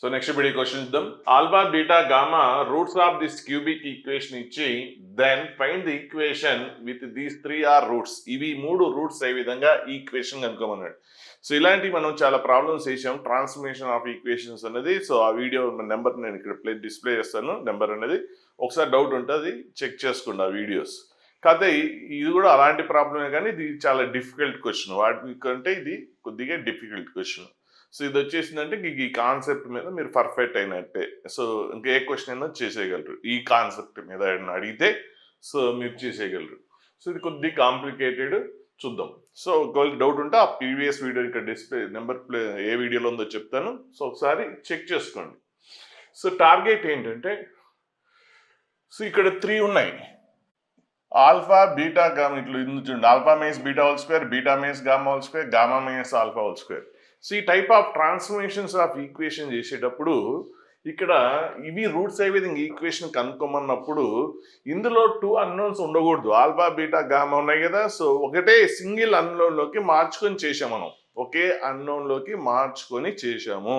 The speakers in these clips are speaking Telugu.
So next video question చూద్దాం. Alpha, beta, gamma roots of this cubic equation ఇచ్చి then find the equation with these three are roots. ఇవి మూడు రూట్స్ అయ్యే విధంగా ఈ ఈక్వేషన్ కనుక్కోమన్నాడు. సో ఇలాంటి మనం చాలా ప్రాబ్లమ్స్ చేసాం ట్రాన్స్ఫర్మేషన్ ఆఫ్ ఈక్వేషన్స్ అనేది. సో ఆ వీడియో నెంబర్ నేను ఇక్కడ డిస్ప్లే చేస్తాను. నెంబర్ అనేది ఒకసారి డౌట్ ఉంటుంది చెక్ చేసుకోండి ఆ వీడియోస్. కాకపోతే ఇది కూడా అలాంటి ప్రాబ్లమే, కానీ ఇది చాలా డిఫికల్ట్ క్వశ్చన్. వాటి కంటే ఇది కొద్దిగా డిఫికల్ట్ క్వశ్చన్. సో ఇది వచ్చేసిందంటే ఈ కాన్సెప్ట్ మీద మీరు పర్ఫెక్ట్ అయినట్టే. సో ఇంకా ఏ క్వశ్చన్ అయినా చేసేయగలరు ఈ కాన్సెప్ట్ మీద అడిగితే. సో మీరు చేసేయగలరు. సో ఇది కొద్దిగా కాంప్లికేటెడ్, చూద్దాం. సో ఒకవేళ డౌట్ ఉంటే ఆ ప్రీవియస్ వీడియో ఇక్కడ డిస్ప్లే నెంబర్ ఏ వీడియోలో ఉందో చెప్తాను. సో ఒకసారి చెక్ చేసుకోండి. సో టార్గెట్ ఏంటంటే, సో ఇక్కడ 3 ఉన్నాయి. Alpha beta gamma. ఇట్లా చూడండి, alpha minus beta whole square, beta minus gamma whole square, gamma minus alpha whole square. So ఈ type of transformations of equation చేసేటప్పుడు ఇక్కడ ఇవి రూట్స్ అయ్యే విధంగా ఈక్వేషన్ కనుక్కోమన్నప్పుడు ఇందులో 2 అన్నోన్స్ ఉండకూడదు. ఆల్ఫా బీటా గామా ఉన్నాయి కదా. సో ఒకటే సింగిల్ అన్నోన్లోకి మార్చుకొని చేసాము మనం. ఒకే అన్నోన్లోకి మార్చుకొని చేసాము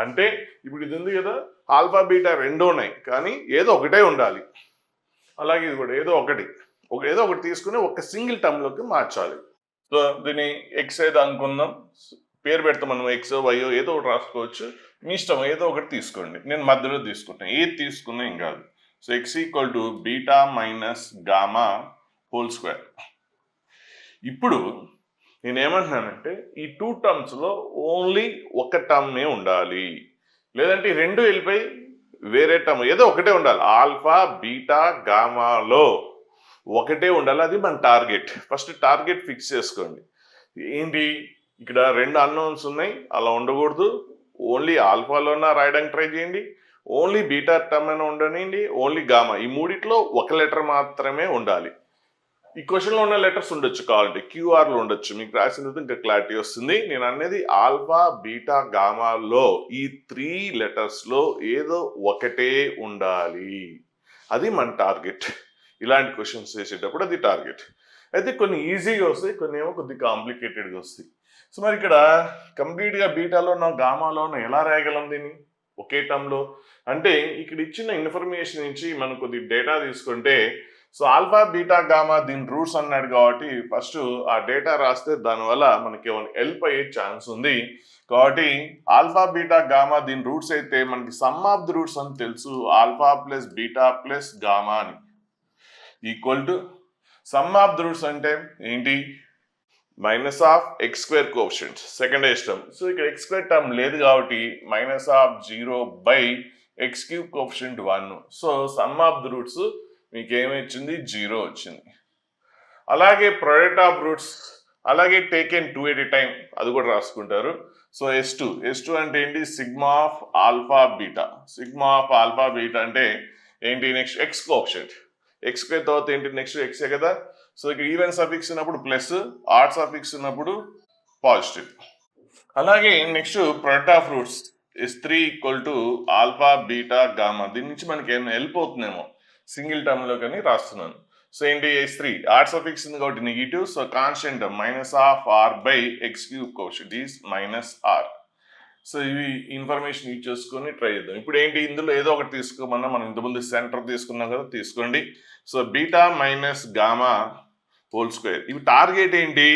అంటే ఇప్పుడు ఇది ఉంది కదా, ఆల్ఫా బీటా 2 ఉన్నాయి, కానీ ఏదో ఒకటే ఉండాలి. అలాగే ఇది కూడా ఏదో ఒకటి తీసుకుని ఒక సింగిల్ టర్మ్లోకి మార్చాలి. సో దీన్ని ఎక్స్ ఏదో అనుకుందాం, పేరు పెడతాం మనం, ఎక్స్ వైయో ఏదో ఒకటి రాసుకోవచ్చు. మీ ఇష్టం, ఏదో ఒకటి తీసుకోండి. నేను మధ్యలో తీసుకుంటాను, ఏది తీసుకున్నా ఏం కాదు. So X equal to beta minus gamma whole square. ఇప్పుడు నేనేమంటున్నానంటే ఈ 2 టర్మ్స్లో ఓన్లీ ఒక టర్మే ఉండాలి, లేదంటే 2 వెళ్ళిపోయి వేరే టర్మ్ ఏదో ఒకటే ఉండాలి. ఆల్ఫా బీటా గామాలో ఒకటే ఉండాలి. అది మన టార్గెట్. ఫస్ట్ టార్గెట్ ఫిక్స్ చేసుకోండి. ఏంటి, ఇక్కడ 2 అన్నోన్స్ ఉన్నాయి, అలా ఉండకూడదు. ఓన్లీ ఆల్ఫాలోనా రాయడానికి ట్రై చేయండి, ఓన్లీ బీటా టర్మ్ అయినా ఉండనివ్వండి, ఓన్లీ గామా. ఈ మూడిట్లో ఒక లెటర్ మాత్రమే ఉండాలి. ఈ క్వశ్చన్లో ఉన్న లెటర్స్ ఉండొచ్చు, కావాలంటే క్యూఆర్లో ఉండొచ్చు. మీకు రాసిన ఇంకా క్లారిటీ వస్తుంది. నేను అనేది ఆల్ఫా బీటా గామాలో ఈ 3 లెటర్స్లో ఏదో ఒకటే ఉండాలి. అది మన టార్గెట్. ఇలాంటి క్వశ్చన్స్ చేసేటప్పుడు అది టార్గెట్. అయితే కొన్ని ఈజీగా వస్తాయి, కొన్ని ఏమో కొద్దిగా కాంప్లికేటెడ్గా వస్తాయి. సో మరి ఇక్కడ కంప్లీట్గా బీటాలోనో గామాలోనో ఎలా రాయగలం దీన్ని ఒకే టర్మ్లో అంటే, ఇక్కడ ఇచ్చిన ఇన్ఫర్మేషన్ నుంచి మనం కొద్ది డేటా తీసుకుంటే, సో ఆల్ఫా బీటా గామా దీని రూట్స్ అన్నాడు కాబట్టి ఫస్ట్ ఆ డేటా రాస్తే దానివల్ల మనకి ఏమైనా హెల్ప్ అయ్యే ఛాన్స్ ఉంది. కాబట్టి ఆల్ఫా బీటా గామా దీని రూట్స్ అయితే మనకి సమ్ ఆఫ్ ది రూట్స్ అని తెలుసు. Alpha plus beta plus gamma అని equal to sum of the roots అంటే ఏంటి, minus of x square coefficient second ఇష్టం. సో ఇక్కడ ఎక్స్ స్క్వేర్ టర్మ్ లేదు కాబట్టి minus of 0 by X cube coefficient 1. So sum of the roots మీకు ఏమొచ్చింది, 0 వచ్చింది. అలాగే ప్రొడక్ట్ ఆఫ్ రూట్స్, అలాగే టేకెన్ 2 ఎట్ ఎ టైం, అది కూడా రాసుకుంటారు. సో S2 అంటే ఏంటి, sigma of alpha beta. Sigma of alpha beta అంటే ఏంటి, next X coefficient. X square తర్వాత ఏంటి, నెక్స్ట్ ఎక్సే కదా. సో ఇక్కడ ఈవెన్ సఫిక్స్ ఉన్నప్పుడు ప్లస్, ఆడ్ సఫిక్స్ ఉన్నప్పుడు పాజిటివ్. అలాగే next product of roots S3 equal to alpha beta gamma. దీని నుంచి మనకి ఏమైనా హెల్ప్ అవుతుందేమో సింగిల్ టర్మ్లో కానీ రాస్తున్నాను. సో ఏంటి, S3 ఆడ్ సఫిక్స్ ఉంది కాబట్టి negative. So constant minus of R by X cube coefficient is minus R. So ఇవి ఇన్ఫర్మేషన్ యూజ్ చేసుకొని ట్రై చేద్దాం. ఇప్పుడు ఏంటి, ఇందులో ఏదో ఒకటి తీసుకోమన్నా, మనం ఇంతకుముందు సెంటర్ తీసుకున్నాం కదా, తీసుకోండి. So beta minus gamma whole square. ఇవి టార్గెట్ ఏంటి,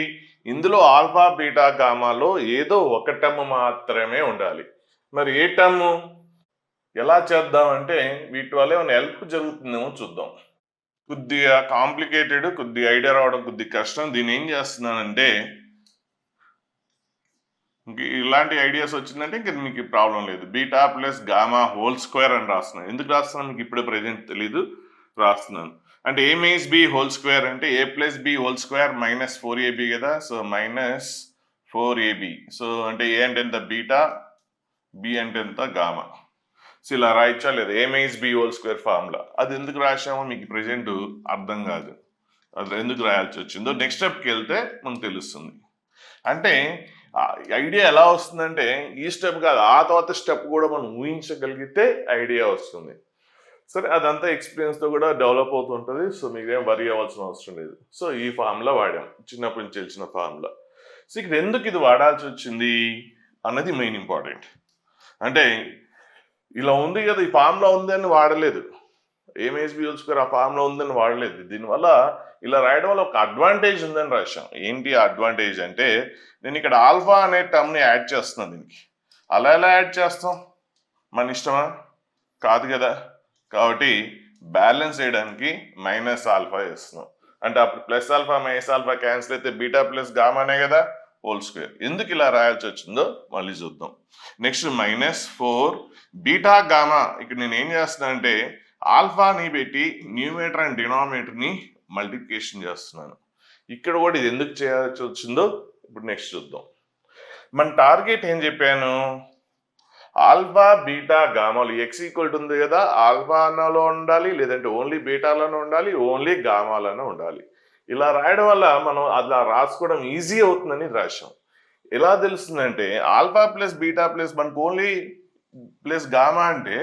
ఇందులో ఆల్ఫా బీటా గామాలో ఏదో ఒక టర్మ్ మాత్రమే ఉండాలి. మరి ఏ టర్మ్ ఎలా చేద్దామంటే వీటి వల్ల ఏమైనా హెల్ప్ జరుగుతుందేమో చూద్దాం. కొద్దిగా కాంప్లికేటెడ్, కొద్దిగా ఐడియా రావడం కొద్దిగా కష్టం. దీన్ని ఏం చేస్తున్నానంటే, ఇలాంటి ఐడియాస్ వచ్చిందంటే ఇంకా మీకు ప్రాబ్లం లేదు. Beta plus gamma whole square అని రాస్తున్నాను. ఎందుకు రాస్తున్నాను మీకు ఇప్పుడు ప్రెజెంట్ తెలీదు, రాస్తున్నాను. అంటే a minus b whole square అంటే a plus b whole square minus 4ab కదా. So minus 4ab. సో అంటే ఏ అంటే ఎంత, బీటా, బి అంటే ఎంత, గామా. సో ఇలా రాయచ్చా లేదా, a minus b whole square formula. అది ఎందుకు రాసామో మీకు ప్రెజెంట్ అర్థం కాదు, అది ఎందుకు రాయాల్సి వచ్చిందో నెక్స్ట్ స్టెప్కి వెళ్తే మనకు తెలుస్తుంది. అంటే ఐడియా ఎలా వస్తుందంటే ఈ స్టెప్ కాదు, ఆ తర్వాత స్టెప్ కూడా మనం ఊహించగలిగితే ఐడియా వస్తుంది. సరే, అదంతా ఎక్స్పీరియన్స్తో కూడా డెవలప్ అవుతుంటుంది. సో మీరేం వరీ అవ్వాల్సిన అవసరం లేదు. సో ఈ ఫార్ములా వాడాం, చిన్నప్పటి నుంచి తెలిసిన ఫార్ములా. సో ఇక్కడ ఎందుకు ఇది వాడాల్సి వచ్చింది అన్నది మెయిన్ ఇంపార్టెంట్. అంటే ఇలా ఉంది కదా, ఈ ఫార్ములా ఉందని వాడలేదు. ఏఎంహెచ్బి హోల్ స్క్వేర్ ఆ ఫార్ములా ఉందని వాడలేదు. దీనివల్ల ఇలా రాయడం వల్ల ఒక అడ్వాంటేజ్ ఉందని రాశాం. ఏంటి ఆ అడ్వాంటేజ్ అంటే, నేను ఇక్కడ ఆల్ఫా అనే టర్మ్ని యాడ్ చేస్తున్నాను దీనికి. అలా ఎలా యాడ్ చేస్తాం? మన ఇష్టమా? కాదు కదా. కాబట్టి బ్యాలెన్స్ చేయడానికి మైనస్ ఆల్ఫా వేస్తున్నాం. అంటే అప్పుడు plus alpha minus alpha cancel అయితే బీటా ప్లస్ గామానే కదా హోల్ స్క్వేర్. ఎందుకు ఇలా రాయాల్సి వచ్చిందో మళ్ళీ చూద్దాం. Next -4 beta gamma. ఇక్కడ నేను ఏం చేస్తున్నా అంటే ఆల్ఫాని పెట్టి న్యూమరేటర్ అండ్ డినామినేటర్ని మల్టిప్లికేషన్ చేస్తున్నాను. ఇక్కడ కూడా ఇది ఎందుకు చేయాల్సి వచ్చిందో ఇప్పుడు నెక్స్ట్ చూద్దాం. మన టార్గెట్ ఏం చెప్పాను? ఆల్ఫా బీటా గామాలు ఎక్స్ ఈక్వల్ ఉంది కదా, ఆల్ఫాలో ఉండాలి, లేదంటే ఓన్లీ బీటాలోనే ఉండాలి, ఓన్లీ గామాలోనే ఉండాలి. ఇలా రాయడం వల్ల మనం అలా రాసుకోవడం ఈజీ అవుతుందని రాశాం. ఎలా తెలుస్తుందంటే ఆల్ఫా ప్లస్ బీటా ప్లస్ మనకు ఓన్లీ ప్లస్ గామా అంటే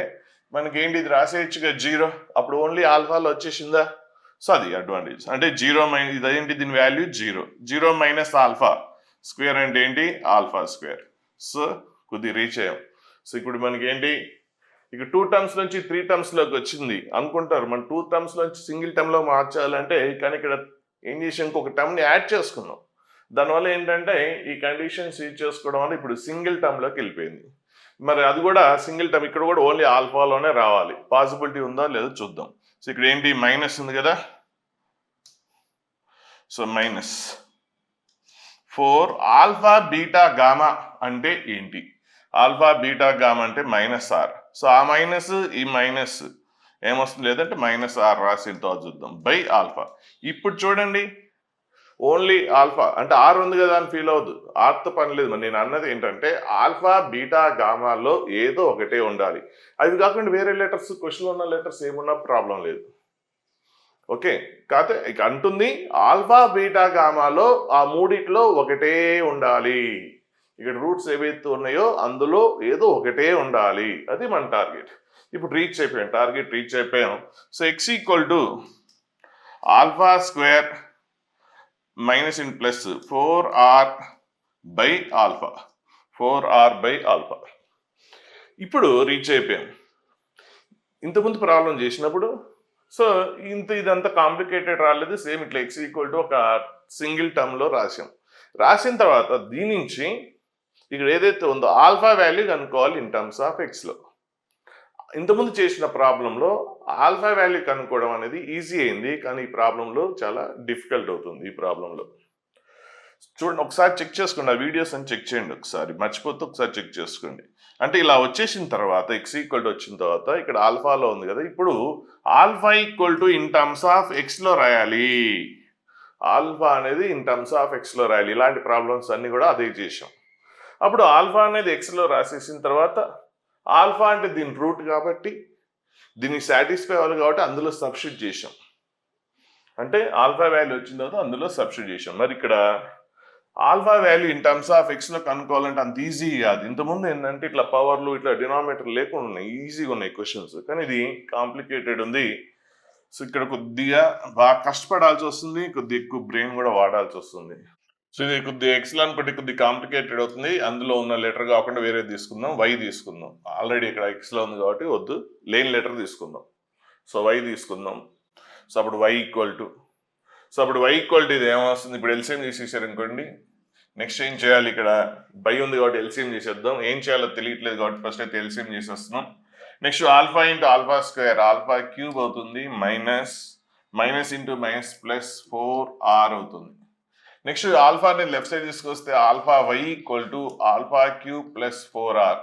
మనకేంటి ఇది రాసేయచ్చుగా 0, అప్పుడు ఓన్లీ ఆల్ఫాలో వచ్చేసిందా. సో అది అడ్వాంటేజ్. అంటే 0 మైనస్ ఇదేంటి, దీని వాల్యూ 0 మైనస్ ఆల్ఫా స్క్వేర్ అంటే ఏంటి ఆల్ఫా స్క్వేర్. సో కొద్ది రీచ్ అయ్యాం. సో ఇప్పుడు మనకి ఏంటి, ఇక 2 టర్మ్స్ నుంచి 3 టర్మ్స్లోకి వచ్చింది అనుకుంటారు. మనం 2 టర్మ్స్ నుంచి సింగిల్ టర్మ్లో మార్చాలంటే, కానీ ఇక్కడ ఏం చేసి ఇంకొక టర్మ్ని యాడ్ చేసుకున్నాం. దానివల్ల ఏంటంటే ఈ కండిషన్స్ యూజ్ చేసుకోవడం వల్ల ఇప్పుడు సింగిల్ టర్మ్లోకి వెళ్ళిపోయింది. మరి అది కూడా సింగిల్ టర్మ్, ఇక్కడ కూడా ఓన్లీ ఆల్ఫాలోనే రావాలి. పాసిబిలిటీ ఉందా లేదో చూద్దాం. సో ఇక్కడ ఏంటి మైనస్ ఉంది కదా, సో -4 ఆల్ఫా బీటా గామా అంటే ఏంటి? ఆల్ఫా బీటా గామా అంటే -r. సో ఆ మైనస్ ఈ మైనస్ ఏమొస్తుంది, లేదంటే -r రాసిన తర్వాత చూద్దాం బై ఆల్ఫా. ఇప్పుడు చూడండి ఓన్లీ ఆల్ఫా అంటే ఆర్ ఉంది కదా అని ఫీల్ అవ్వద్దు, ఆర్తో పని లేదు. మరి నేను అన్నది ఏంటంటే ఆల్ఫా బీటా గామాలో ఏదో ఒకటే ఉండాలి. అవి కాకుండా వేరే లెటర్స్, క్వశ్చన్లో ఉన్న లెటర్స్ ఏమున్నా ప్రాబ్లం లేదు. ఓకే, కాకపోతే ఇక అంటుంది ఆల్ఫా బీటా గామాలో ఆ మూడిట్లో ఒకటే ఉండాలి. ఇక్కడ రూట్స్ ఏవైతే ఉన్నాయో అందులో ఏదో ఒకటే ఉండాలి. అది మన టార్గెట్. ఇప్పుడు రీచ్ అయిపోయాం, టార్గెట్ రీచ్ అయిపోయాం. So X equal to alpha square minus in plus 4r by alpha, 4r by alpha. ఇప్పుడు రీచ్ అయిపోయాం. ఇంతకుముందు ప్రాబ్లం చేసినప్పుడు సో ఇదంతా కాంప్లికేటెడ్ రాలేదు. సేమ్ ఇట్లా ఎక్స్ ఈక్వల్ టు ఒక సింగిల్ టర్మ్లో రాసిన తర్వాత దీని నుంచి ఇక్కడ ఏదైతే ఉందో ఆల్ఫా వాల్యూ కనుక్కోవాలి ఇన్ టర్మ్స్ ఆఫ్ ఎక్స్లో. ఇంతకుముందు చేసిన ప్రాబ్లంలో ఆల్ఫా వాల్యూ కనుక్కోవడం అనేది ఈజీ అయింది, కానీ ఈ ప్రాబ్లంలో చాలా డిఫికల్ట్ అవుతుంది. ఈ ప్రాబ్లంలో చూడండి, ఒకసారి చెక్ చేసుకోండి, ఆ వీడియోస్ అని చెక్ చేయండి ఒకసారి, మర్చిపోతే ఒకసారి చెక్ చేసుకోండి. అంటే ఇలా వచ్చేసిన తర్వాత ఎక్స్ ఈక్వల్ టు వచ్చిన తర్వాత ఇక్కడ ఆల్ఫాలో ఉంది కదా, ఇప్పుడు alpha equal to in terms of ఎక్స్లో రాయాలి. ఆల్ఫా అనేది ఇన్ టర్మ్స్ ఆఫ్ ఎక్స్లో రాయాలి. ఇలాంటి ప్రాబ్లమ్స్ అన్నీ కూడా అదే చేసాం. అప్పుడు ఆల్ఫా అనేది ఎక్స్లో రాసేసిన తర్వాత ఆల్ఫా అంటే దీని రూట్ కాబట్టి దీన్ని సాటిస్ఫై అవ్వాలి కాబట్టి అందులో సబ్స్టిట్యూట్ చేసాం. అంటే ఆల్ఫా వాల్యూ వచ్చిన తర్వాత అందులో సబ్స్టిట్యూట్ చేసాం. మరి ఇక్కడ alpha value in terms of ఎక్స్లో కనుక్కోవాలంటే అంత ఈజీ కాదు. ఇంతకుముందు ఏంటంటే ఇట్లా పవర్లు ఇట్లా డినామినేటర్ లేకుండా ఉన్నాయి, ఈజీగా ఉన్నాయి క్వశ్చన్స్, కానీ ఇది కాంప్లికేటెడ్ ఉంది. సో ఇక్కడ కొద్దిగా బాగా కష్టపడాల్సి వస్తుంది, కొద్దిగా ఎక్కువ బ్రెయిన్ కూడా వాడాల్సి వస్తుంది. సో ఇది కొద్దిగా ఎక్స్లో అనుకుంటే కొద్దిగా కాంప్లికేటెడ్ అవుతుంది. అందులో ఉన్న లెటర్ కాకుండా వేరే తీసుకుందాం, వై తీసుకుందాం. ఆల్రెడీ ఇక్కడ ఎక్స్లో ఉంది కాబట్టి వద్దు, లేని లెటర్ తీసుకుందాం. సో వై తీసుకుందాం. సో అప్పుడు వై ఈక్వల్ టు, సో అప్పుడు వై ఈక్వల్ టు ఇది ఏమొస్తుంది, ఇప్పుడు ఎల్సిఎం చేసేసారు అనుకోండి. నెక్స్ట్ ఏం చేయాలి, ఇక్కడ బై ఉంది కాబట్టి ఎల్సిఎం చేసేద్దాం. ఏం చేయాలో తెలియట్లేదు కాబట్టి ఫస్ట్ అయితే ఎల్సిఎం చేసేస్తున్నాం. Next alpha into alpha square, alpha cube అవుతుంది, minus into minus plus 4r అవుతుంది. నెక్స్ట్ ఆల్ఫా అనేది లెఫ్ట్ సైడ్ తీసుకొస్తే alpha y equal to alpha cube plus 4r.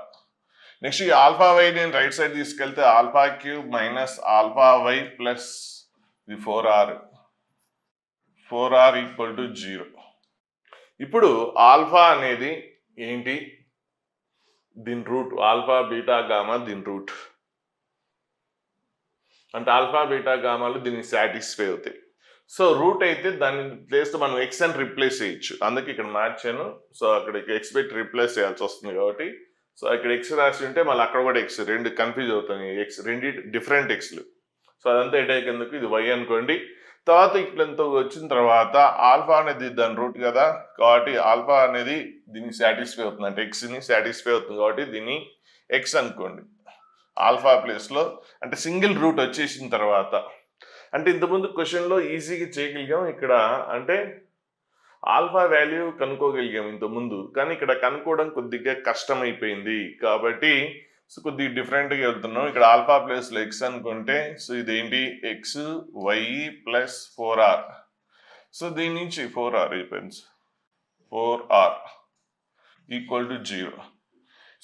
Next ఈ ఆల్ఫా వై నేను రైట్ సైడ్ తీసుకెళ్తే alpha cube minus alpha y plus ఇది 4r ఈక్వల్ టు 0. ఇప్పుడు ఆల్ఫా అనేది ఏంటి, దీని రూట్ ఆల్ఫా బీటా గామా, దీని రూట్ అంటే ఆల్ఫా బీటా గామాలు దీన్ని సాటిస్ఫై అవుతాయి. సో రూట్ అయితే దాని ప్లేస్లో మనం ఎక్స్ అని రిప్లేస్ చేయొచ్చు, అందుకే ఇక్కడ మార్చాను. సో అక్కడ ఎక్స్ పెట్టి రిప్లేస్ చేయాల్సి వస్తుంది కాబట్టి, సో ఇక్కడ ఎక్స్ రాసి ఉంటే మళ్ళీ అక్కడ కూడా ఎక్స్, రెండు కన్ఫ్యూజ్ అవుతుంది, ఎక్స్ రెండు డిఫరెంట్ ఎక్స్లు. సో అదంతా ఎటైక్ ఎందుకు, ఇది వై అనుకోండి. తర్వాత ఇట్లంతా వచ్చిన తర్వాత ఆల్ఫా అనేది దాని రూట్ కదా కాబట్టి ఆల్ఫా అనేది దీన్ని సాటిస్ఫై అవుతుంది, అంటే ఎక్స్ని సాటిస్ఫై అవుతుంది కాబట్టి దీన్ని ఎక్స్ అనుకోండి. ఆల్ఫా ప్లేస్లో అంటే సింగిల్ రూట్ వచ్చేసిన తర్వాత. అంటే ఇంతకుముందు క్వశ్చన్లో ఈజీగా చేయగలిగాం. ఇక్కడ అంటే ఆల్ఫా వాల్యూ కనుక్కోగలిగాం ఇంతకుముందు, కానీ ఇక్కడ కనుక్కోవడం కొద్దిగా కష్టమైపోయింది కాబట్టి సో కొద్దిగా డిఫరెంట్గా వెళ్తున్నాం. ఇక్కడ ఆల్ఫా ప్లేస్లో ఎక్స్ అనుకుంటే సో ఇదేంటి X why plus 4r. So దీని నుంచి 4r అయిపోయింది, 4r ఈక్వల్ టు 0.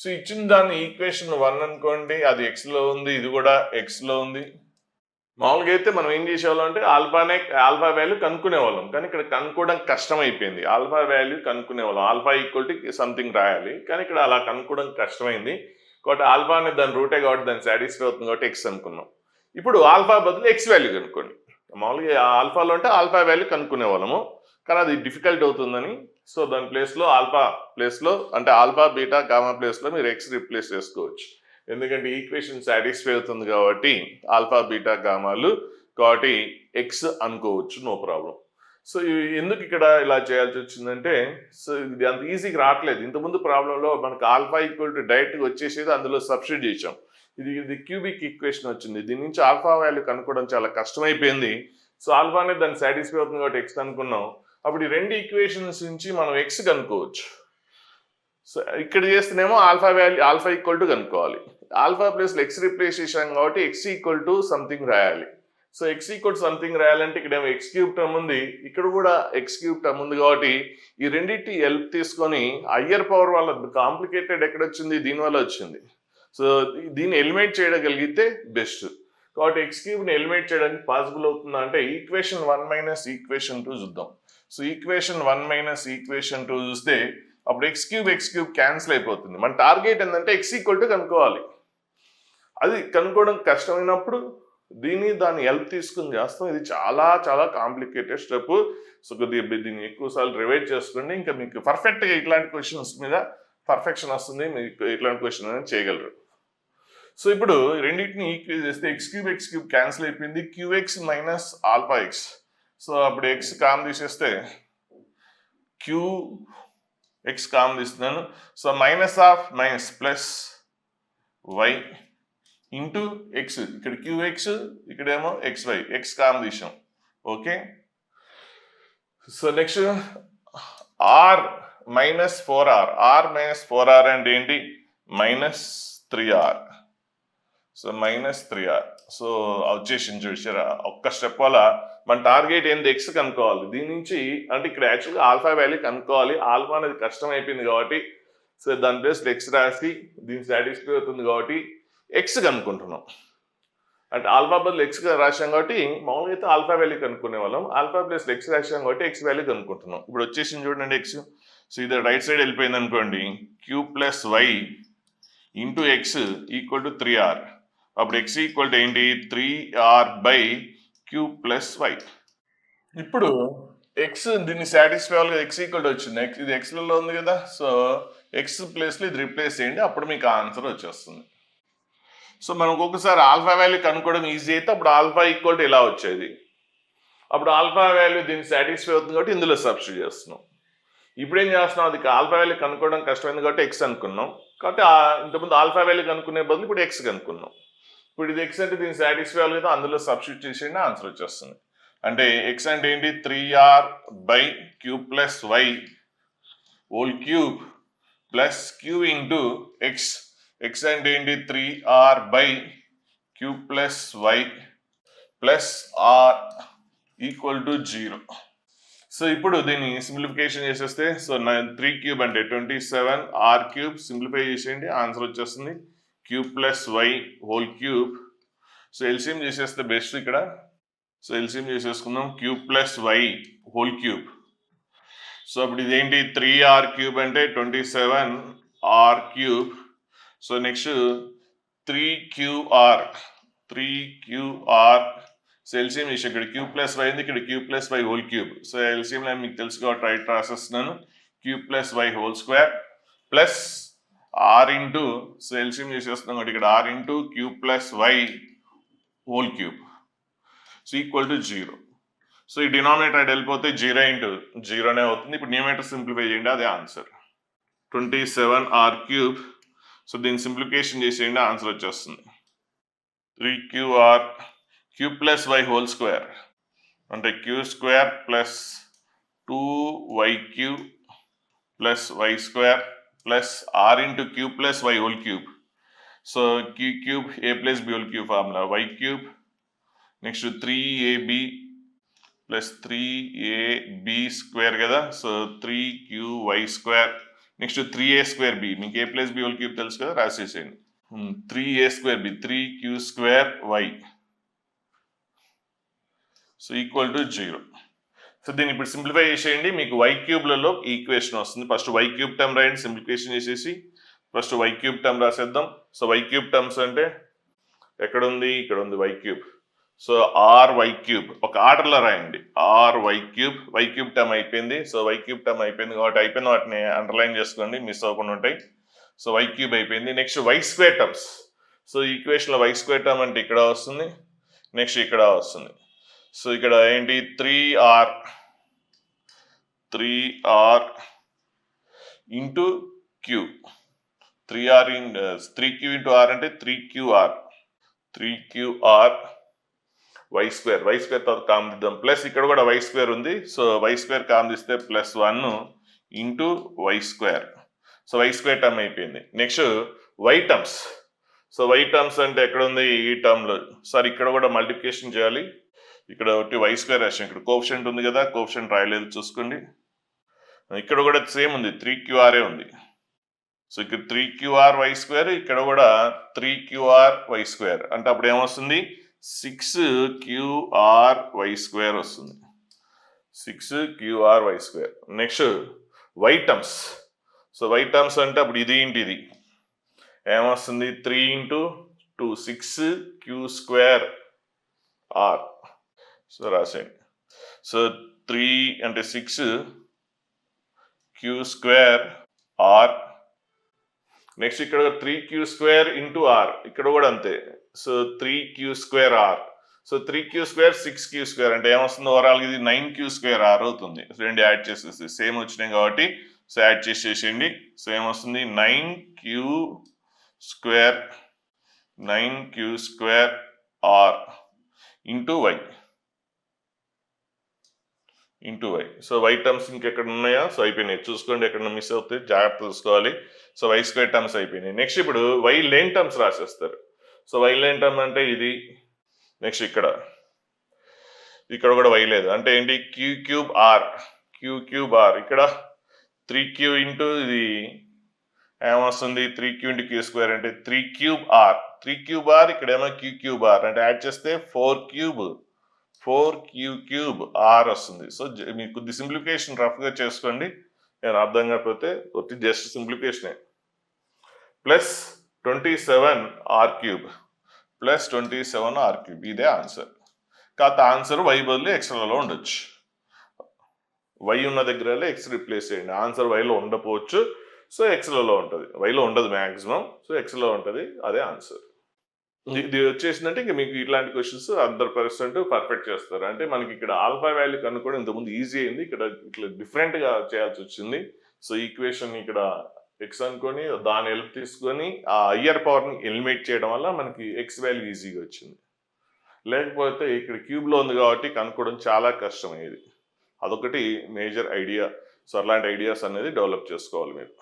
సో ఇచ్చిన దాన్ని ఈక్వేషన్ 1 అనుకోండి, అది ఎక్స్లో ఉంది, ఇది కూడా ఎక్స్లో ఉంది. మామూలుగా అయితే మనం ఏం చేసేవాళ్ళం అంటే ఆల్ఫా వాల్యూ కనుక్కునేవాళ్ళం, కానీ ఇక్కడ కనుక్కోవడం కష్టమైపోయింది. ఆల్ఫా వాల్యూ కనుక్కునేవాళ్ళం, ఆల్ఫా ఈక్వల్ టు సంథింగ్ రాయాలి, కానీ ఇక్కడ అలా కనుక్కోవడం కష్టమైంది కాబట్టి ఆల్ఫా అనేది దాని రూటే కాబట్టి దాన్ని సాటిస్ఫై అవుతుంది కాబట్టి ఎక్స్ అనుకున్నాం. ఇప్పుడు ఆల్ఫా బదులు ఎక్స్ వాల్యూ కనుక్కోండి. మామూలుగా ఆల్ఫాలో అంటే ఆల్ఫా వాల్యూ కనుక్కునే వాళ్ళము, కానీ అది డిఫికల్ట్ అవుతుందని సో దాని ప్లేస్లో ఆల్ఫా ప్లేస్లో అంటే ఆల్ఫా బీటా గామా ప్లేస్లో మీరు ఎక్స్ రీప్లేస్ చేసుకోవచ్చు. ఎందుకంటే ఈక్వేషన్ సాటిస్ఫై అవుతుంది కాబట్టి ఆల్ఫా బీటా గామాలు కాబట్టి ఎక్స్ అనుకోవచ్చు, నో ప్రాబ్లం. సో ఎందుకు ఇక్కడ ఇలా చేయాల్సి వచ్చిందంటే సో ఇది అంత ఈజీగా రావట్లేదు. ఇంతకుముందు ప్రాబ్లంలో మనకు ఆల్ఫా ఈక్వల్ టు డైరెక్ట్గా వచ్చేసేది, అందులో సబ్స్టిట్యూట్ చేసాం. ఇది క్యూబిక్ ఈక్వేషన్ వచ్చింది, దీని నుంచి ఆల్ఫా వాల్యూ కనుక్కోవడం చాలా కష్టమైపోయింది. సో ఆల్ఫా అనేది దాన్ని సాటిస్ఫై అవుతుంది కాబట్టి ఎక్స్ అనుకున్నాం. అప్పుడు ఈ రెండు ఈక్వేషన్స్ నుంచి మనం ఎక్స్ కనుక్కోవచ్చు. సో ఇక్కడ చేస్తేనేమో ఆల్ఫా ఈక్వల్ టు కనుక్కోవాలి. ఆల్ఫా ప్లేస్లో ఎక్స్ రీప్లేస్ చేసాం కాబట్టి ఎక్స్ ఈక్వల్ టు సంథింగ్ రాయాలి. So X equal to something రాయాలంటే ఇక్కడ ఏమో ఎక్స్ క్యూబ్ టర్మ్ ఉంది, ఇక్కడ కూడా ఎక్స్ క్యూబ్ టర్మ్ ఉంది కాబట్టి ఈ రెండింటి హెల్ప్ తీసుకొని హయ్యర్ పవర్ వల్ల కాంప్లికేటెడ్ ఎక్కడ వచ్చింది, దీనివల్ల వచ్చింది. సో దీన్ని ఎలిమినేట్ చేయగలిగితే బెస్ట్ కాబట్టి ఎక్స్ క్యూబ్ని ఎలిమినేట్ చేయడానికి పాసిబుల్ అవుతుందా అంటే ఈక్వేషన్ 1 మైనస్ ఈక్వేషన్ 2 చూద్దాం. సో ఈక్వేషన్ 1 మైనస్ ఈక్వేషన్ 2 చూస్తే అప్పుడు ఎక్స్ క్యూబ్ క్యాన్సిల్ అయిపోతుంది. మన టార్గెట్ ఏంటంటే ఎక్స్ ఈక్వల్ టు కనుక్కోవాలి. అది కనుక్కోవడం కష్టమైనప్పుడు దాని హెల్ప్ తీసుకుని చేస్తాం. ఇది చాలా చాలా కాంప్లికేటెడ్ స్టెప్. సో కొద్దిగా దీన్ని ఎక్కువసార్లు రివైజ్ చేసుకోండి, ఇంకా మీకు పర్ఫెక్ట్గా ఇట్లాంటి క్వశ్చన్స్ మీద పర్ఫెక్షన్ వస్తుంది, మీకు ఇట్లాంటి క్వశ్చన్ అనేది చేయగలరు. సో ఇప్పుడు రెండింటిని ఈక్వేట్ చేస్తే ఎక్స్ క్యూబ్ క్యాన్సిల్ అయిపోయింది, QX minus alpha X. So అప్పుడు ఎక్స్ కామ్ తీసేస్తే క్యూ ఎక్స్ కామ్ తీస్తున్నాను. So minus plus Y into X, ఇక్కడ క్యూఎక్స్ ఇక్కడేమో ఎక్స్ వై, ఎక్స్ కామ్ తీసాం. Okay, so next R minus 4r అంటే ఏంటి -3r. So -3r. సో వచ్చేసింది చూసారా, ఒక్క స్టెప్ వల్ల మన టార్గెట్ ఏంది ఎక్స్ కనుక్కోవాలి. దీని నుంచి అంటే ఇక్కడ యాక్చువల్గా ఆల్ఫా వాల్యూ కనుక్కోవాలి, ఆల్ఫా అనేది కష్టం అయిపోయింది కాబట్టి సో దాని ప్లేస్ ఎక్స్ రాసి దీన్ని సాటిస్ఫై అవుతుంది కాబట్టి ఎక్స్ కనుక్కుంటున్నాం. అంటే ఆల్ఫా బదులు ఎక్స్ రాశాం కాబట్టి మామూలుగా అయితే ఆల్ఫా వాల్యూ కనుక్కునే వాళ్ళం, ఆల్ఫా ప్లస్ ఎక్స్ రాశాం కాబట్టి ఎక్స్ వాల్యూ కనుక్కుంటున్నాం. ఇప్పుడు వచ్చేసింది చూడండి ఎక్స్. సో ఇది రైట్ సైడ్ వెళ్ళిపోయింది అనుకోండి, Q plus Y into X equal to 3r. అప్పుడు ఎక్స్ ఈక్వల్ టు ఏంటి 3r by Q plus Y. ఇప్పుడు ఎక్స్ దీన్ని సాటిస్ఫై అవ్వాలి, ఎక్స్ ఈక్వల్ టు వచ్చింది, ఇది ఎక్స్లలో ఉంది కదా, సో ఎక్స్ ప్లేస్లో ఇది రిప్లేస్ చేయండి, అప్పుడు మీకు ఆన్సర్ వచ్చేస్తుంది. సో మనకు ఒకసారి ఆల్ఫా వాల్యూ కనుక్కోవడం ఈజీ అయితే అప్పుడు ఆల్ఫా ఈక్వల్ టు ఇలా వచ్చేది, అప్పుడు ఆల్ఫా వాల్యూ దీన్ని సాటిస్ఫై అవుతుంది కాబట్టి ఇందులో సబ్స్టిట్యూట్ చేస్తున్నాం. ఇప్పుడు ఏం చేస్తున్నాం, అది ఆల్ఫా వాల్యూ కనుక్కోవడం కష్టమైంది కాబట్టి ఎక్స్ అనుకున్నాం, కాబట్టి ఇంతకుముందు ఆల్ఫా వాల్యూ కనుక్కునే బదులు ఇప్పుడు ఎక్స్ కనుక్కున్నాం. ఇప్పుడు ఇది ఎక్స్ అంటే దీన్ని సాటిస్ఫై అవ్వాలి కదా, అందులో సబ్స్టిట్యూట్ చేసేయండి, ఆన్సర్ వచ్చేస్తుంది. అంటే ఎక్స్ అంటే ఏంటి 3r by Q plus why whole cube plus Q into X. X అంటే ఏంటి 3r by Q plus Y plus R equal to 0. So ఇప్పుడు దీన్ని సింప్లిఫికేషన్ చేసేస్తే సో 3 క్యూబ్ అంటే 27, r క్యూబ్ సింప్లిఫై చేసేయండి, ఆన్సర్ వచ్చేస్తుంది q plus why whole cube. So LCM చేసేస్తే బెస్ట్ ఇక్కడ. సో ఎల్సిఎం చేసేసుకుందాం, q plus why whole cube. So అప్పుడు ఇదేంటి 3r క్యూబ్ అంటే 27r cube. So next 3qr. So LCM చేసి ఇక్కడ క్యూ ప్లస్ వై ఉంది, ఇక్కడ q plus why whole cube. So LCM మీకు తెలుసు కాబట్టి రైట్ రాసేస్తున్నాను, q plus why whole square plus r into, so LCM చేసేస్తున్నాం కాబట్టి ఇక్కడ R into Q plus why whole cube. So equal to 0. So ఈ డినామినేటర్ వెళ్ళిపోతే 0 ఇంటూ 0నే అవుతుంది. ఇప్పుడు న్యూమరేటర్ సింప్లిఫై చేయండి, అదే ఆన్సర్ 27r క్యూబ్. సో దీన్ని సింప్లిఫికేషన్ చేసేయండి, ఆన్సర్ వచ్చేస్తుంది 3qr cube plus why whole square అంటే q square plus 2y cube plus y square plus r into cube plus why whole cube. So q cube a plus b whole cube formula y cube next 3ab plus 3ab square కదా. So 3qy square next 3a square b మీకు a plus b whole cube తెలుసు కదా రాసేసేయండి. 3a square b 3q square y so equal to 0. So దీన్ని ఇప్పుడు సింప్లిఫై చేసేయండి మీకు వై క్యూబ్లలో ఈక్వేషన్ వస్తుంది. ఫస్ట్ వై క్యూబ్ టర్మ్ రాయండి సింప్లిఫికేషన్ చేసేసి. ఫస్ట్ వై క్యూబ్ టర్మ్ రాసేద్దాం. సో వై క్యూబ్ టర్మ్స్ అంటే ఎక్కడ ఉంది, ఇక్కడ ఉంది y cube. So r y cube ఒక ఆర్డర్లో రాయండి. ఆర్ వై క్యూబ్ టర్మ్ అయిపోయింది. సో వై క్యూబ్ టర్మ్ అయిపోయింది కాబట్టి అయిపోయిన వాటిని అండర్లైన్ చేసుకోండి, మిస్ అవ్వకుండా ఉంటాయి. సో వై క్యూబ్ అయిపోయింది. Next y square terms. So ఈక్వేషన్లో వై స్క్వేర్ టర్మ్ అంటే ఇక్కడ వస్తుంది, నెక్స్ట్ ఇక్కడ వస్తుంది. సో ఇక్కడ ఏంటి 3r into queue 3q into r అంటే 3qr వై స్క్వేర్ తర్వాత కామ్ దిద్దాం. ప్లస్ ఇక్కడ కూడా వై స్క్వేర్ ఉంది. సో వై స్క్వేర్ కామ్ తీస్తే plus 1 into y square. So y square term అయిపోయింది. Next y terms. So why terms అంటే ఎక్కడ ఉంది, ఈ టర్మ్లో. సార్ ఇక్కడ కూడా మల్టిప్లికేషన్ చేయాలి. ఇక్కడ ఒకటి వై స్క్వేర్ రాసాం, ఇక్కడ కోఎఫిషియంట్ ఉంది కదా, కోఎఫిషియంట్ రాయలేదు చూసుకోండి. ఇక్కడ కూడా సేమ్ ఉంది 3qr ఉంది. సో ఇక్కడ 3qr వై స్క్వేర్, ఇక్కడ కూడా 3qr వై స్క్వేర్ అంటే అప్పుడు ఏమొస్తుంది 6qr వై స్క్వేర్ వస్తుంది. 6qr y square. Next y terms. So why terms అంటే అప్పుడు ఇది ఏంటి, ఇది ఏమొస్తుంది 3 into 2 6q square are. So రాసేయండి. సో 3 అంటే 6q స్క్వేర్ ఆర్. నెక్స్ట్ ఇక్కడ 3q స్క్వేర్ ఇంటూ ఆర్, ఇక్కడ కూడా అంతే. So 3q square are. So 3q square 6q square అంటే ఏమొస్తుంది ఓవరాల్ ఇది 9q స్క్వేర్ ఆర్ అవుతుంది. రెండు యాడ్ చేసేసి సేమ్ వచ్చినాయి కాబట్టి సో యాడ్ చేసేసేయండి. సో ఏమొస్తుంది 9q square R into Y. So why terms ఇంకెక్కడ ఉన్నాయా, సో అయిపోయినాయి చూసుకోండి, ఎక్కడ మిస్ అవుతాయి జాగ్రత్త చూసుకోవాలి. సో వై స్క్వేర్ టర్మ్స్ అయిపోయినాయి. నెక్స్ట్ ఇప్పుడు వై లేన్ టర్మ్స్ రాసేస్తారు. సో వై లేన్ టర్మ్ అంటే ఇది. నెక్స్ట్ ఇక్కడ కూడా వై లేదు అంటే ఏంటి క్యూ క్యూబ్ ఆర్. ఇక్కడ 3q ఇంటూ ఇది ఏమొస్తుంది 3q ఇంటూ క్యూ స్క్వేర్ అంటే 3q ఆర్. ఇక్కడ ఏమో క్యూ క్యూబ్ ఆర్ అంటే యాడ్ చేస్తే 4q ఆర్ వస్తుంది. సో మీకు కొద్ది సింప్లిఫికేషన్ రఫ్గా చేసుకోండి, నేను అర్థం కాకపోతే జస్ట్ సింప్లిఫికేషనే. ప్లస్ 27r క్యూబ్ ఇదే ఆన్సర్. కాకపోతే ఆన్సర్ వై బదులు ఎక్స్లలో ఉండొచ్చు. వై ఉన్న దగ్గర ఎక్స్ రిప్లేస్ చేయండి. ఆన్సర్ వైలో ఉండకపోవచ్చు, సో ఎక్స్లలో ఉంటుంది. వైలో ఉండదు మ్యాక్సిమం, సో ఎక్స్లో ఉంటుంది, అదే ఆన్సర్. ఇది వచ్చేసిందంటే ఇంకా మీకు ఇట్లాంటి క్వశ్చన్స్ 100% పర్ఫెక్ట్ చేస్తారు. అంటే మనకి ఇక్కడ ఆల్ఫా వాల్యూ కనుక్కోవడం ఇంతకుముందు ఈజీ అయింది, ఇక్కడ ఇట్లా డిఫరెంట్గా చేయాల్సి వచ్చింది. సో ఈక్వేషన్ ఇక్కడ ఎక్స్ అనుకొని దాని హెల్ప్ తీసుకొని ఆ హయ్యర్ పవర్ని ఎలిమినేట్ చేయడం వల్ల మనకి ఎక్స్ వాల్యూ ఈజీగా వచ్చింది. లేకపోతే ఇక్కడ క్యూబ్లో ఉంది కాబట్టి కనుక్కోవడం చాలా కష్టమయ్యేది. అదొకటి మేజర్ ఐడియా. సో అలాంటి ఐడియాస్ అనేది డెవలప్ చేసుకోవాలి మీరు.